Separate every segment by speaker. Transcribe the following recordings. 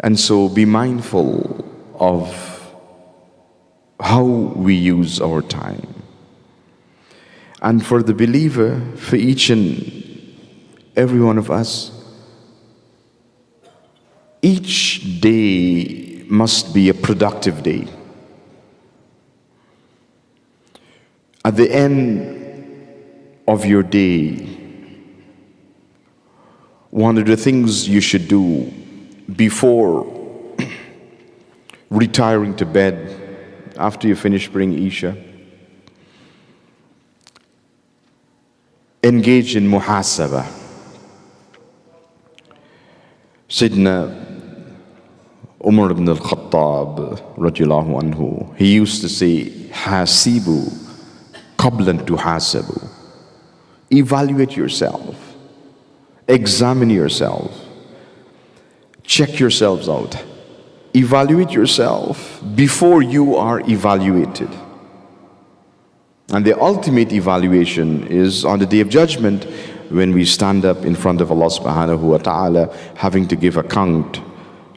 Speaker 1: And so be mindful of how we use our time. And for the believer, for each and every one of us, each day must be a productive day. At the end of your day, one of the things you should do before retiring to bed after you finish praying Isha, engage in muhasabah. Sayyidina Umar ibn al-Khattab radiallahu anhu, he used to say, hasibu qablan tuhasabu. Evaluate yourself, examine yourself, check yourselves out, evaluate yourself before you are evaluated. And the ultimate evaluation is on the Day of Judgment, when we stand up in front of Allah subhanahu wa ta'ala, having to give account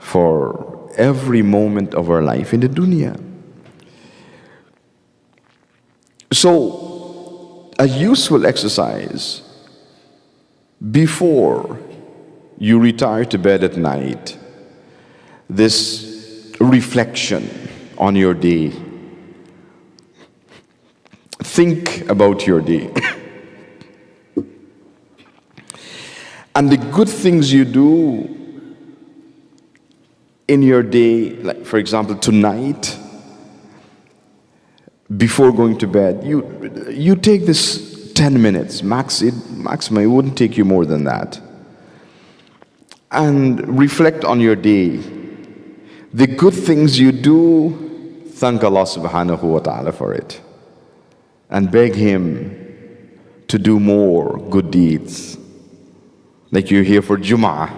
Speaker 1: for every moment of our life in the dunya. So, a useful exercise before you retire to bed at night, this reflection on your day. Think about your day and the good things you do in your day. Like, for example, tonight, before going to bed, you take this 10 minutes, maximum, it wouldn't take you more than that, and reflect on your day. The good things you do, thank Allah subhanahu wa ta'ala for it, and beg Him to do more good deeds. Like you're here for Jumu'ah,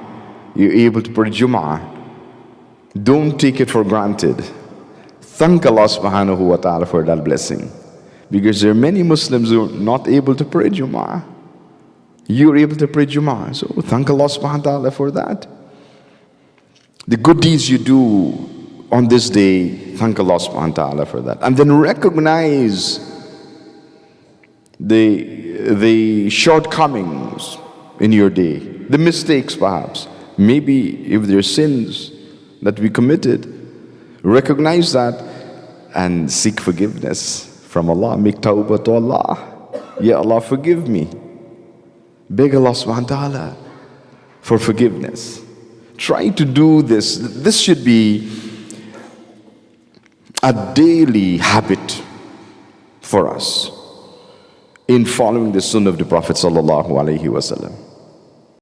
Speaker 1: you're able to pray Jumu'ah. Don't take it for granted. Thank Allah subhanahu wa ta'ala for that blessing. Because there are many Muslims who are not able to pray Jumu'ah. You're able to pray Jumu'ah. So thank Allah subhanahu wa ta'ala for that. The good deeds you do on this day, thank Allah subhanahu wa ta'ala for that. And then recognize the shortcomings in your day, the mistakes perhaps, maybe if there are sins that we committed, recognize that and seek forgiveness from Allah. Make tawbah to Allah. Ya Allah, forgive me. Beg Allah subhanahu wa ta'ala for forgiveness. Try to do this. This should be a daily habit for us in following the sunnah of the Prophet sallallahu alaihi wasallam.